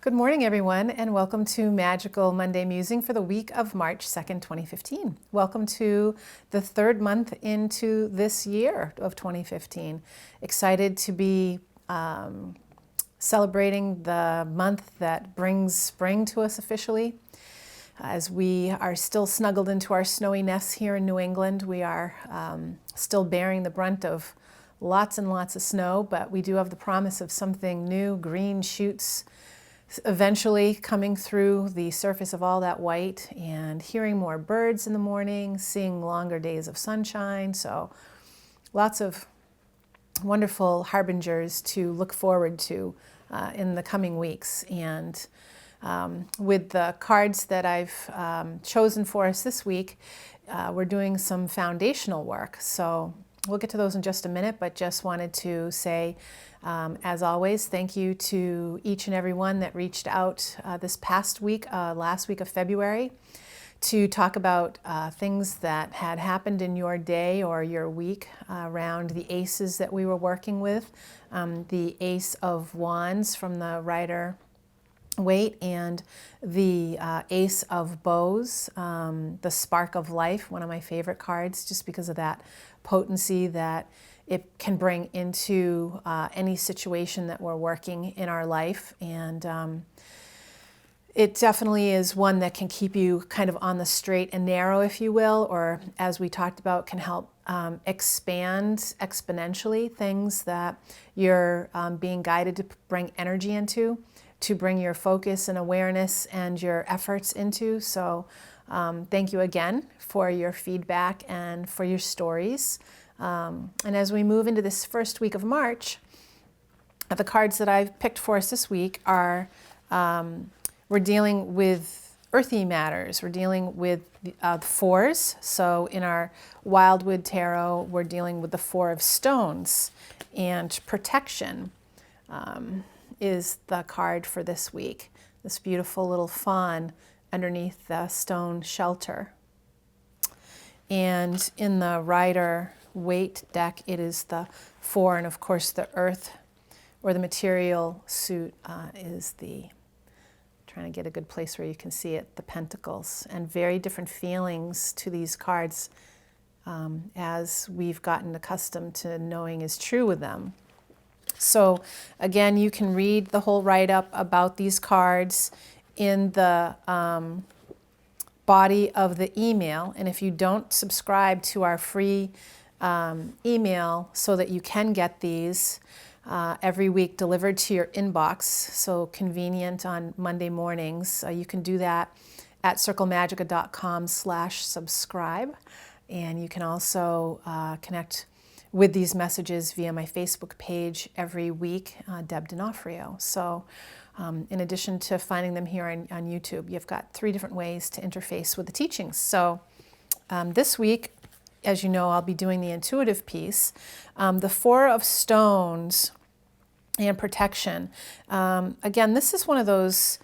Good morning, everyone, and welcome to Magical Monday Musing for the week of March 2nd, 2015. Welcome to the third month into this year of 2015. Excited to be celebrating the month that brings spring to us officially. As we are still snuggled into our snowy nests here in New England, we are still bearing the brunt of lots and lots of snow, but we do have the promise of something new, green shoots eventually coming through the surface of all that white, and hearing more birds in the morning, seeing longer days of sunshine. So lots of wonderful harbingers to look forward to in the coming weeks. And with the cards that I've chosen for us this week, we're doing some foundational work. So we'll get to those in just a minute, but just wanted to say, as always, thank you to each and every one that reached out this past week, last week of February, to talk about things that had happened in your day or your week around the aces that we were working with. The Ace of Wands from the Rider-Waite and the Ace of Bows, the Spark of Life, one of my favorite cards, just because of that potency that it can bring into any situation that we're working in our life. And it definitely is one that can keep you kind of on the straight and narrow, if you will, or as we talked about, can help expand exponentially things that you're being guided to bring energy into, to bring your focus and awareness and your efforts into. So thank you again for your feedback and for your stories. And as we move into this first week of March, the cards that I've picked for us this week are, we're dealing with earthy matters. We're dealing with the fours. So in our Wildwood Tarot, we're dealing with the Four of Stones, and protection is the card for this week. This beautiful little fawn underneath the stone shelter. And in the Rider-Waite deck, it is the Four, and of course the earth or the material suit is the, trying to get a good place where you can see it, the Pentacles. And very different feelings to these cards as we've gotten accustomed to knowing is true with them. So again, you can read the whole write-up about these cards in the body of the email. And if you don't subscribe to our free email so that you can get these every week delivered to your inbox, so convenient on Monday mornings, you can do that at circlemagica.com/subscribe. And you can also connect with these messages via my Facebook page every week, Deb D'Onofrio. So in addition to finding them here on YouTube, you've got 3 different ways to interface with the teachings. So this week, as you know, I'll be doing the intuitive piece. The Four of Stones and protection. Again, this is one of those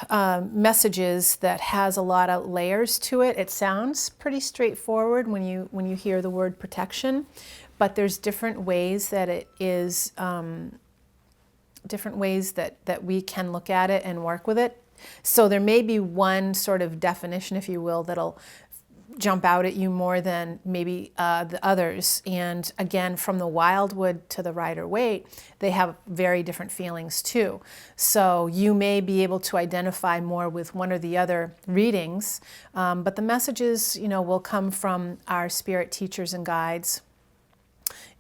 messages that has a lot of layers to it. It sounds pretty straightforward when you hear the word protection, but there's different ways that it is, different ways that we can look at it and work with it. So there may be one sort of definition, if you will, that'll jump out at you more than maybe the others. And again, from the Wildwood to the Rider-Waite, they have very different feelings too. So you may be able to identify more with one or the other readings, but the messages, will come from our spirit teachers and guides,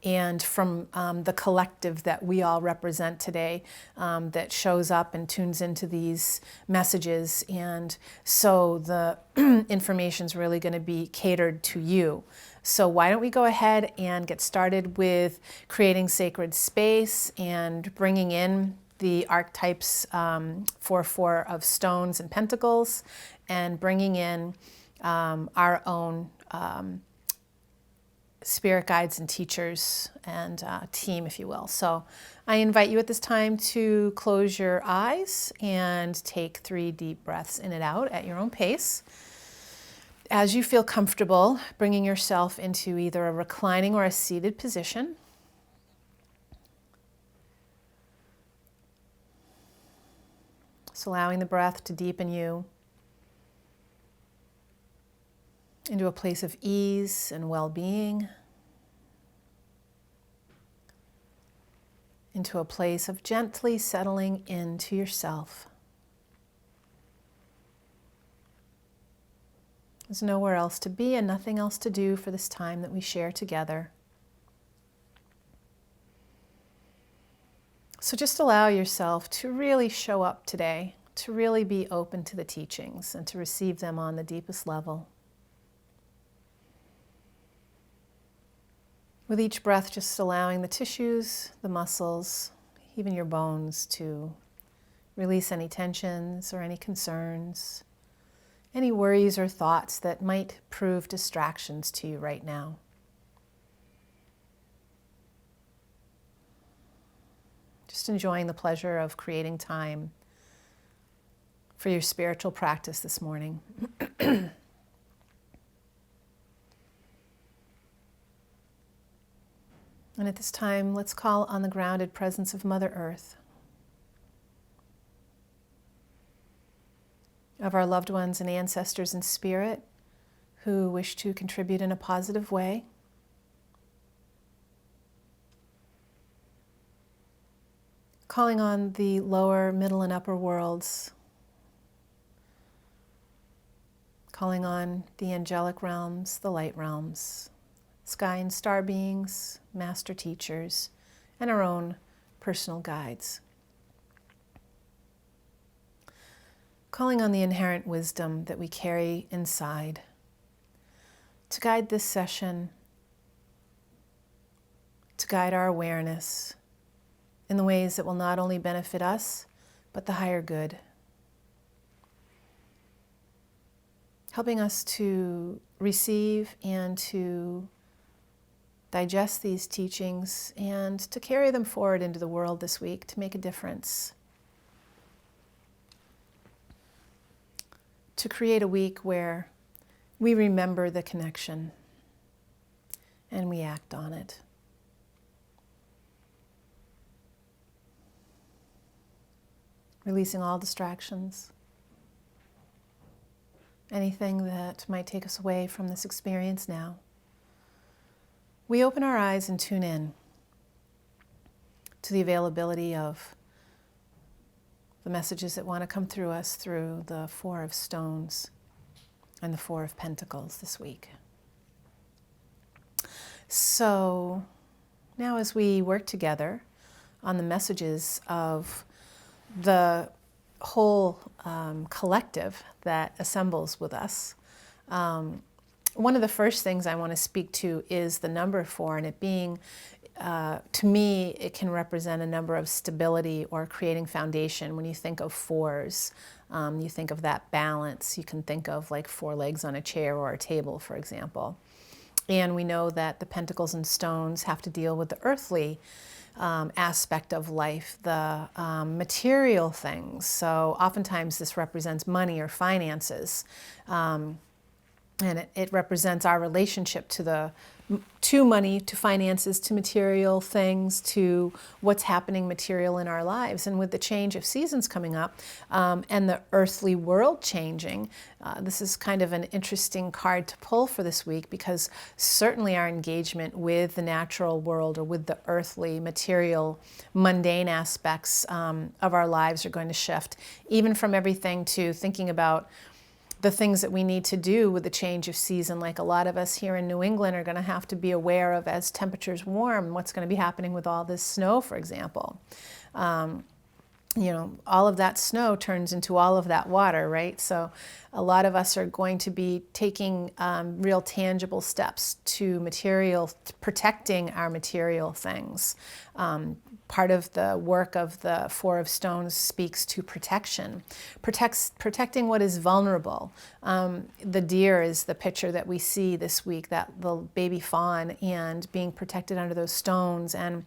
and from the collective that we all represent today, that shows up and tunes into these messages. And so the information is really going to be catered to you. So why don't we go ahead and get started with creating sacred space and bringing in the archetypes for Four of Stones and Pentacles, and bringing in our own spirit guides and teachers and team, if you will. So I invite you at this time to close your eyes and take 3 deep breaths in and out at your own pace. As you feel comfortable, bringing yourself into either a reclining or a seated position. Just allowing the breath to deepen you into a place of ease and well-being, into a place of gently settling into yourself. There's nowhere else to be and nothing else to do for this time that we share together. So just allow yourself to really show up today, to really be open to the teachings and to receive them on the deepest level. With each breath, just allowing the tissues, the muscles, even your bones to release any tensions or any concerns, any worries or thoughts that might prove distractions to you right now. Just enjoying the pleasure of creating time for your spiritual practice this morning. And at this time, let's call on the grounded presence of Mother Earth, of our loved ones and ancestors in spirit who wish to contribute in a positive way. Calling on the lower, middle, and upper worlds. Calling on the angelic realms, the light realms, sky and star beings, master teachers, and our own personal guides. Calling on the inherent wisdom that we carry inside to guide this session, to guide our awareness in the ways that will not only benefit us, but the higher good. Helping us to receive and to digest these teachings and to carry them forward into the world this week to make a difference. To create a week where we remember the connection and we act on it. Releasing all distractions, anything that might take us away from this experience now. We open our eyes and tune in to the availability of the messages that want to come through us through the Four of Stones and the Four of Pentacles this week. So now as we work together on the messages of the whole collective that assembles with us, one of the first things I want to speak to is the number 4, and it being, to me, it can represent a number of stability or creating foundation. When you think of 4s, you think of that balance. You can think of like 4 legs on a chair or a table, for example. And we know that the pentacles and stones have to deal with the earthly aspect of life, the material things. So oftentimes this represents money or finances. And it represents our relationship to money, to finances, to material things, to what's happening material in our lives. And with the change of seasons coming up and the earthly world changing, this is kind of an interesting card to pull for this week, because certainly our engagement with the natural world or with the earthly, material, mundane aspects of our lives are going to shift, even from everything to thinking about the things that we need to do with the change of season. Like a lot of us here in New England are going to have to be aware of, as temperatures warm, what's going to be happening with all this snow, for example. You know, all of that snow turns into all of that water, right? So a lot of us are going to be taking real tangible steps to protecting our material things. Part of the work of the Four of Stones speaks to protection, protecting what is vulnerable. The deer is the picture that we see this week, that little baby fawn, and being protected under those stones. And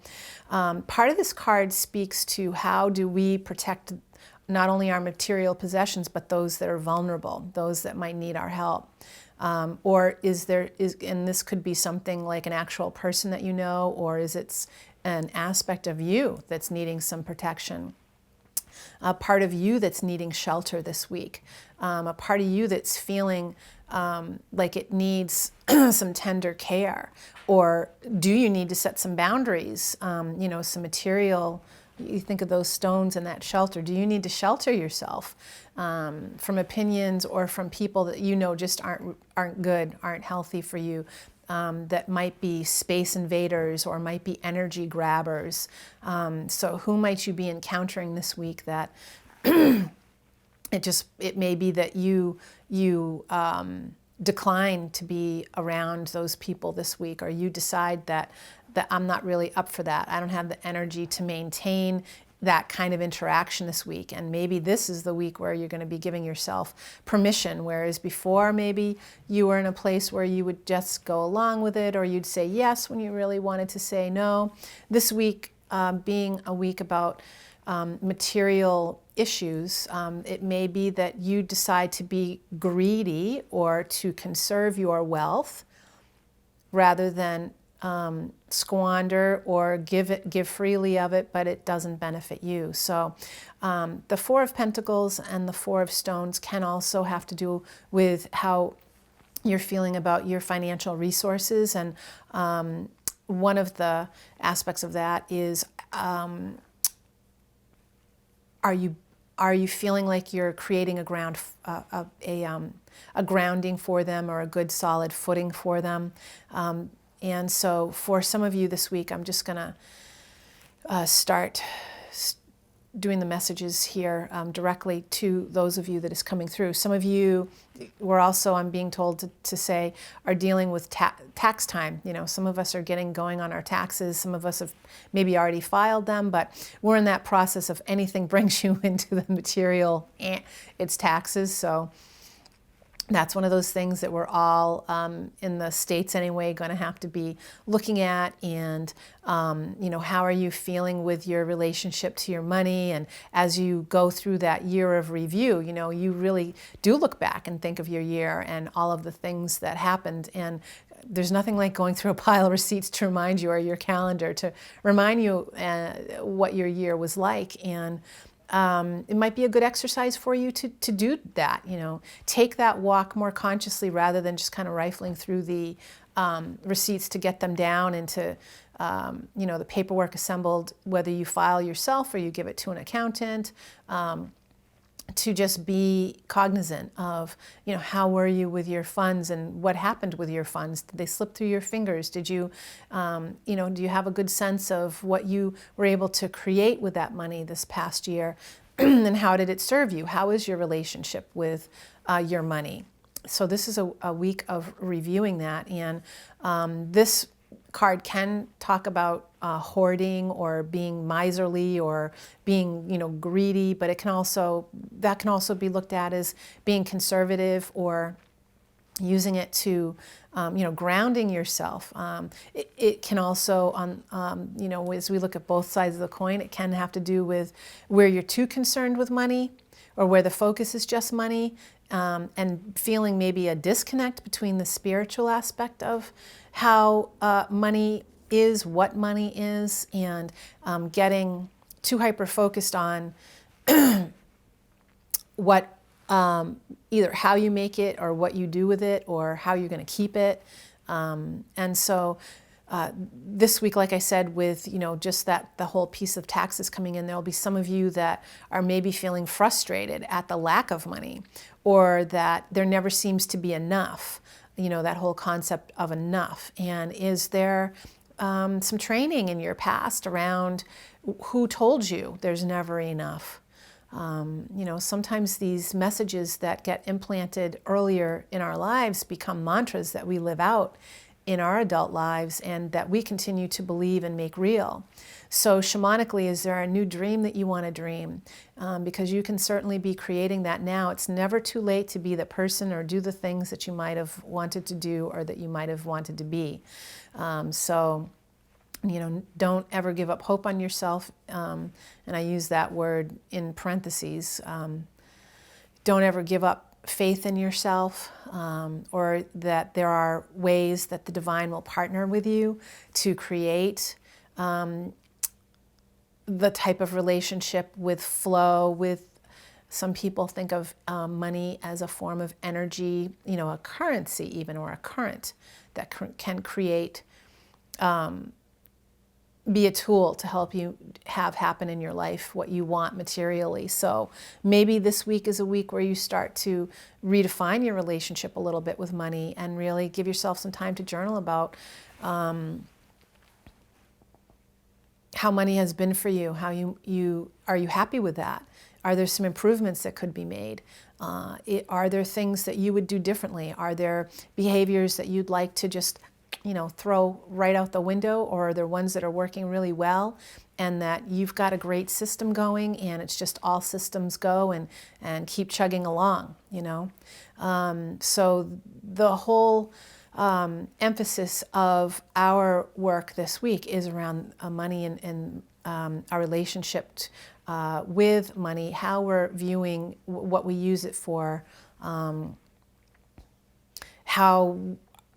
part of this card speaks to how do we protect not only our material possessions, but those that are vulnerable, those that might need our help. Or and this could be something like an actual person that you know, or is it an aspect of you that's needing some protection. a part of you that's needing shelter this week, a part of you that's feeling like it needs some tender care, or do you need to set some boundaries, some material. You think of those stones and that shelter. Do you need to shelter yourself from opinions or from people that you know just aren't good, aren't healthy for you, that might be space invaders or might be energy grabbers? So who might you be encountering this week that it may be that you decline to be around those people this week, or you decide that I'm not really up for that. I don't have the energy to maintain that kind of interaction this week. And maybe this is the week where you're going to be giving yourself permission, whereas before maybe you were in a place where you would just go along with it, or you'd say yes when you really wanted to say no. This week being a week about material issues, it may be that you decide to be greedy or to conserve your wealth rather than squander or give freely of it, but it doesn't benefit you. So the Four of Pentacles and the Four of Stones can also have to do with how you're feeling about your financial resources. And one of the aspects of that is, are you feeling like you're creating a grounding for them, or a good solid footing for them? And so for some of you this week, I'm just going to start doing the messages here directly to those of you that is coming through. Some of you were also, I'm being told to say, are dealing with tax time. Some of us are getting going on our taxes. Some of us have maybe already filed them, but we're in that process of anything brings you into the material, it's taxes. So that's one of those things that we're all, in the States anyway, going to have to be looking at. And, how are you feeling with your relationship to your money? And as you go through that year of review, you really do look back and think of your year and all of the things that happened. And there's nothing like going through a pile of receipts to remind you, or your calendar to remind you what your year was like. And it might be a good exercise for you to do that. Take that walk more consciously rather than just kind of rifling through the receipts to get them down into the paperwork assembled, whether you file yourself or you give it to an accountant. To just be cognizant of, how were you with your funds and what happened with your funds? Did they slip through your fingers? Did you, do you have a good sense of what you were able to create with that money this past year? And how did it serve you? How is your relationship with your money? So this is a week of reviewing that. And this card can talk about hoarding or being miserly or being, greedy, but that can also be looked at as being conservative or using it to, grounding yourself. It can also, as we look at both sides of the coin, it can have to do with where you're too concerned with money or where the focus is just money, and feeling maybe a disconnect between the spiritual aspect of how money is, what money is, and getting too hyper-focused on what, either how you make it or what you do with it or how you're going to keep it. And so this week, like I said, with, just that the whole piece of taxes coming in, there'll be some of you that are maybe feeling frustrated at the lack of money, or that there never seems to be enough, that whole concept of enough. And is there some training in your past around who told you there's never enough? Sometimes these messages that get implanted earlier in our lives become mantras that we live out in our adult lives and that we continue to believe and make real. So shamanically, is there a new dream that you want to dream? Because you can certainly be creating that now. It's never too late to be the person or do the things that you might have wanted to do or that you might have wanted to be. So don't ever give up hope on yourself. And I use that word in parentheses. Don't ever give up faith in yourself, or that there are ways that the divine will partner with you to create the type of relationship with flow, with some people think of money as a form of energy, a currency even, or a current that can create, be a tool to help you have happen in your life what you want materially. So maybe this week is a week where you start to redefine your relationship a little bit with money and really give yourself some time to journal about how money has been for you, how are you happy with that? Are there some improvements that could be made? Are there things that you would do differently? Are there behaviors that you'd like to just throw right out the window, or are there ones that are working really well and that you've got a great system going and it's just all systems go and keep chugging along, So the whole emphasis of our work this week is around money and our relationship with money, how we're viewing what we use it for, how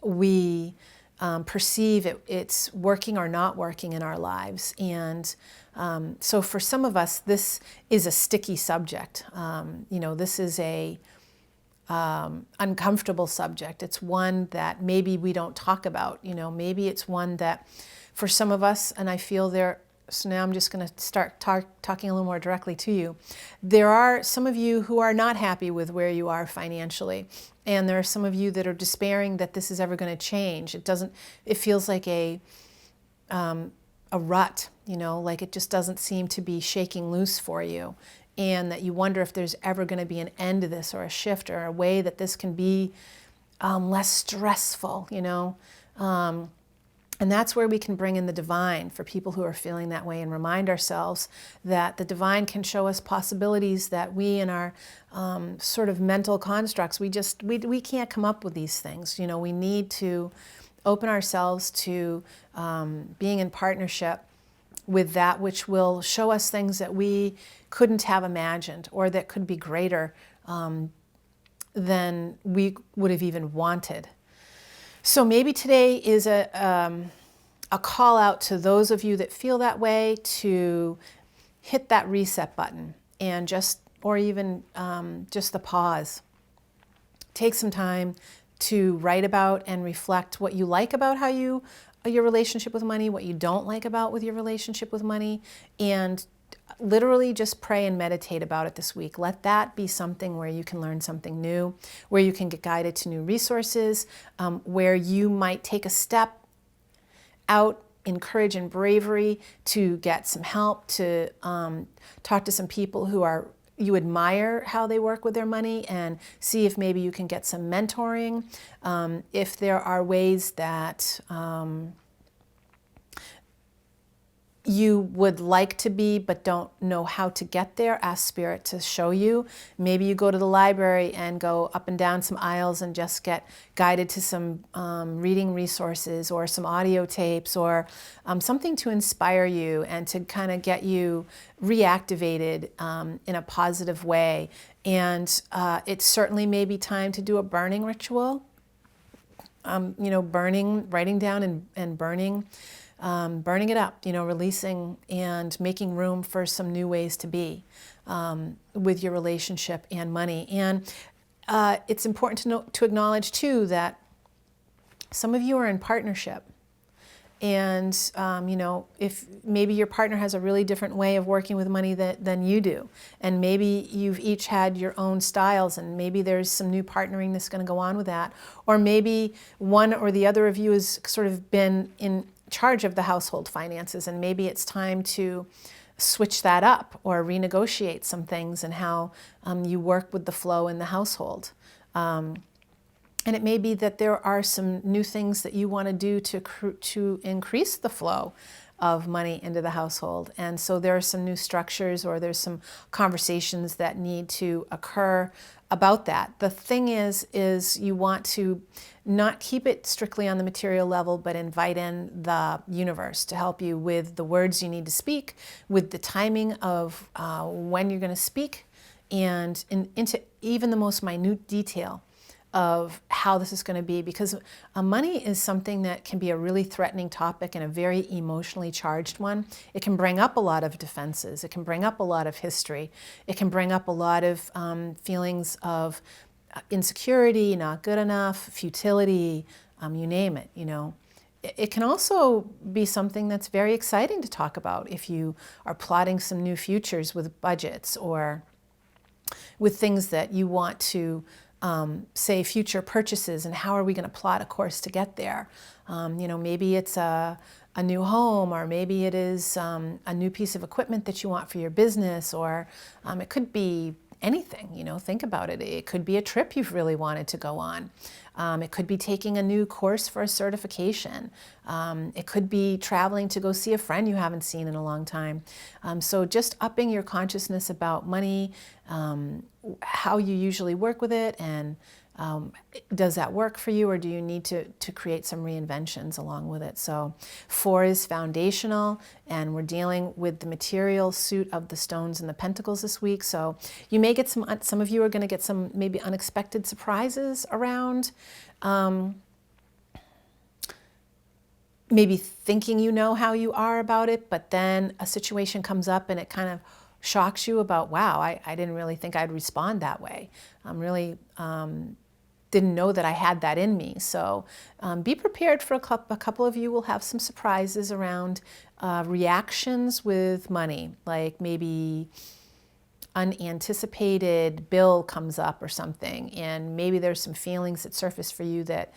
we perceive it's working or not working in our lives. And so for some of us, this is a sticky subject. This is a uncomfortable subject. It's one that maybe we don't talk about. Maybe it's one that for some of us, and I feel so now I'm just going to start talking a little more directly to you. There are some of you who are not happy with where you are financially. And there are some of you that are despairing that this is ever going to change. It feels like a rut, like it just doesn't seem to be shaking loose for you. And that you wonder if there's ever going to be an end to this, or a shift, or a way that this can be less stressful, And that's where we can bring in the divine for people who are feeling that way, and remind ourselves that the divine can show us possibilities that we in our sort of mental constructs, we can't come up with these things. We need to open ourselves to being in partnership with that which will show us things that we couldn't have imagined, or that could be greater than we would have even wanted. So maybe today is a call out to those of you that feel that way to hit that reset button and or even just the pause. Take some time to write about and reflect what you like about your relationship with money, what you don't like about with your relationship with money, and literally just pray and meditate about it this week. Let that be something where you can learn something new, where you can get guided to new resources, where you might take a step out in courage and bravery to get some help, to talk to some people who you admire how they work with their money, and see if maybe you can get some mentoring. If there are ways that you would like to be but don't know how to get there, ask Spirit to show you. Maybe you go to the library and go up and down some aisles and just get guided to some reading resources, or some audio tapes, or something to inspire you and to kind of get you reactivated in a positive way. And it certainly may be time to do a burning ritual, writing down and burning. Burning it up, releasing and making room for some new ways to be with your relationship and money. And it's important to acknowledge too that some of you are in partnership, and if maybe your partner has a really different way of working with money than you do, and maybe you've each had your own styles, and maybe there's some new partnering that's going to go on with that, or maybe one or the other of you has sort of been in charge of the household finances, and maybe it's time to switch that up or renegotiate some things and how you work with the flow in the household. And it may be that there are some new things that you want to do to increase the flow of money into the household. And so there are some new structures, or there's some conversations that need to occur about that. The thing is you want to not keep it strictly on the material level, but invite in the universe to help you with the words you need to speak, with the timing of when you're going to speak, and into even the most minute detail of how this is going to be, because money is something that can be a really threatening topic and a very emotionally charged one. It can bring up a lot of defenses. It can bring up a lot of history. It can bring up a lot of feelings of insecurity, not good enough, futility, you name it, you know. It can also be something that's very exciting to talk about if you are plotting some new futures with budgets or with things that you want to say future purchases, and how are we going to plot a course to get there. You know, maybe it's a new home, or maybe it is a new piece of equipment that you want for your business, or it could be anything, you know, think about it. It could be a trip you've really wanted to go on. It could be taking a new course for a certification. It could be traveling to go see a friend you haven't seen in a long time. So just upping your consciousness about money, how you usually work with it, and does that work for you, or do you need to create some reinventions along with it? So 4 is foundational, and we're dealing with the material suit of the stones and the pentacles this week. So you may get some of you are going to get some maybe unexpected surprises around maybe thinking you know how you are about it, but then a situation comes up and it kind of shocks you about, wow, I didn't really think I'd respond that way. I'm really didn't know that I had that in me. So be prepared for a couple of you will have some surprises around reactions with money, like maybe unanticipated bill comes up or something, and maybe there's some feelings that surface for you that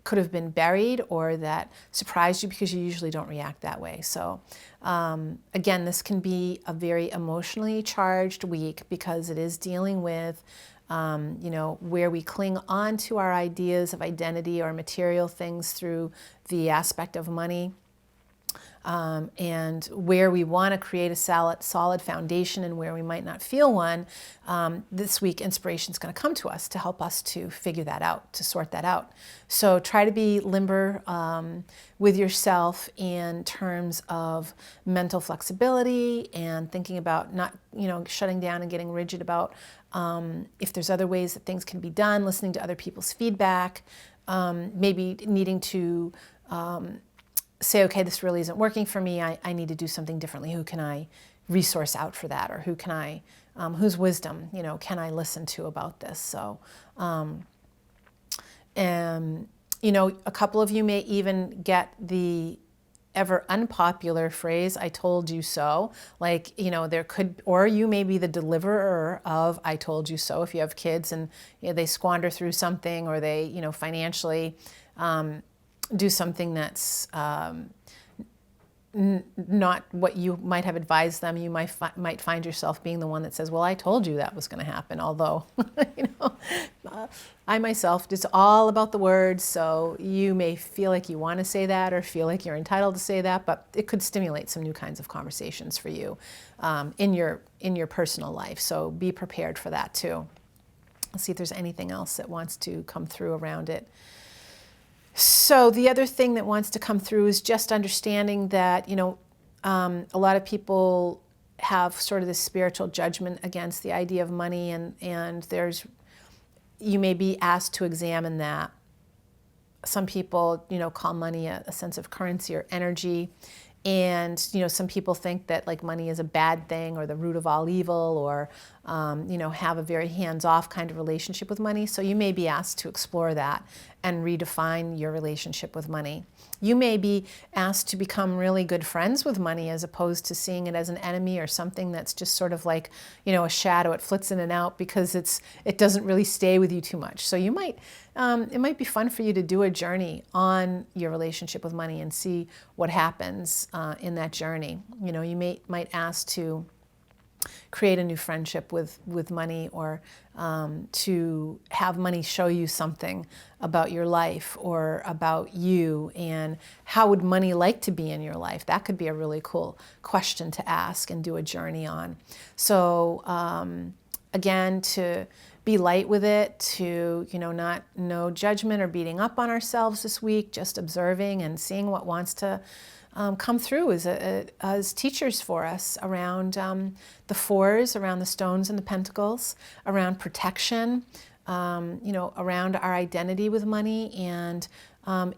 could have been buried or that surprised you, because you usually don't react that way. So again, this can be a very emotionally charged week, because it is dealing with you know, where we cling on to our ideas of identity or material things through the aspect of money, and where we want to create a solid foundation and where we might not feel one. This week, inspiration is going to come to us to help us to figure that out, to sort that out. So try to be limber with yourself in terms of mental flexibility and thinking about not, you know, shutting down and getting rigid about if there's other ways that things can be done, listening to other people's feedback, maybe needing to say, okay, this really isn't working for me. I need to do something differently. Who can I resource out for that? Or who can I, whose wisdom, you know, can I listen to about this? So, you know, a couple of you may even get the ever unpopular phrase, I told you so. Like, you know, there could, or you may be the deliverer of I told you so if you have kids and, you know, they squander through something, or they, you know, financially do something that's not what you might have advised them. You might find yourself being the one that says, well, I told you that was going to happen. Although, you know, I myself, it's all about the words. So you may feel like you want to say that or feel like you're entitled to say that, but it could stimulate some new kinds of conversations for you in your personal life. So be prepared for that too. Let's see if there's anything else that wants to come through around it. So the other thing that wants to come through is just understanding that, you know, a lot of people have sort of this spiritual judgment against the idea of money, and you may be asked to examine that. Some people, you know, call money a sense of currency or energy. And, you know, some people think that like money is a bad thing or the root of all evil, or, you know, have a very hands-off kind of relationship with money. So you may be asked to explore that and redefine your relationship with money. You may be asked to become really good friends with money, as opposed to seeing it as an enemy or something that's just sort of like, you know, a shadow. It flits in and out because it doesn't really stay with you too much. So you might, it might be fun for you to do a journey on your relationship with money and see what happens in that journey. You know, you might ask to create a new friendship with money, or to have money show you something about your life or about you, and how would money like to be in your life? That could be a really cool question to ask and do a journey on. So again, to be light with it, to, you know, no judgment or beating up on ourselves this week, just observing and seeing what wants to come through as teachers for us around the 4s, around the stones and the pentacles, around protection, around our identity with money, and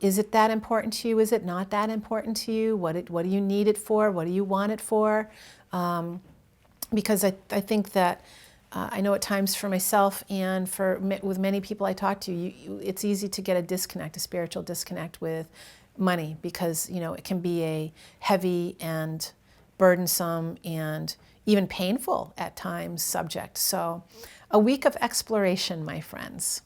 is it that important to you? Is it not that important to you? What do you need it for? What do you want it for? Because I think that I know at times for myself and with many people I talk to, it's easy to get a spiritual disconnect with money, because it can be a heavy and burdensome and even painful at times subject. So a week of exploration, my friends,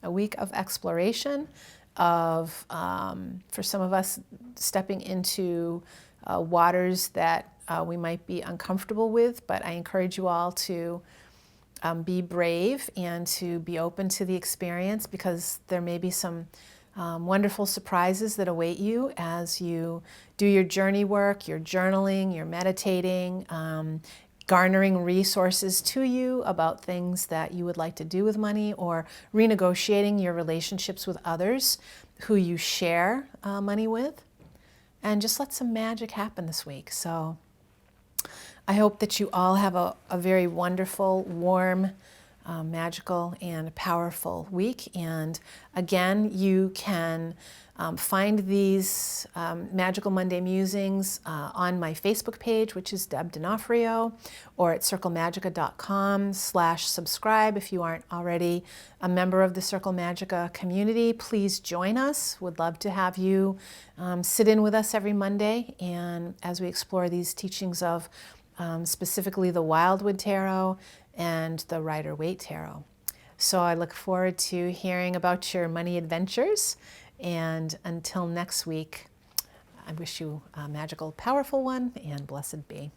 a week of exploration of, for some of us, stepping into waters that we might be uncomfortable with, but I encourage you all to be brave and to be open to the experience, because there may be some wonderful surprises that await you as you do your journey work, your journaling, your meditating, garnering resources to you about things that you would like to do with money, or renegotiating your relationships with others who you share money with. And just let some magic happen this week. So I hope that you all have a very wonderful, warm, magical, and powerful week. And again, you can find these Magical Monday Musings on my Facebook page, which is Deb D'Onofrio, or at circlemagica.com/subscribe. If you aren't already a member of the Circle Magica community, please join us. Would love to have you sit in with us every Monday, and as we explore these teachings of specifically the Wildwood Tarot and the Rider-Waite Tarot. So I look forward to hearing about your money adventures. And until next week, I wish you a magical, powerful one, and blessed be.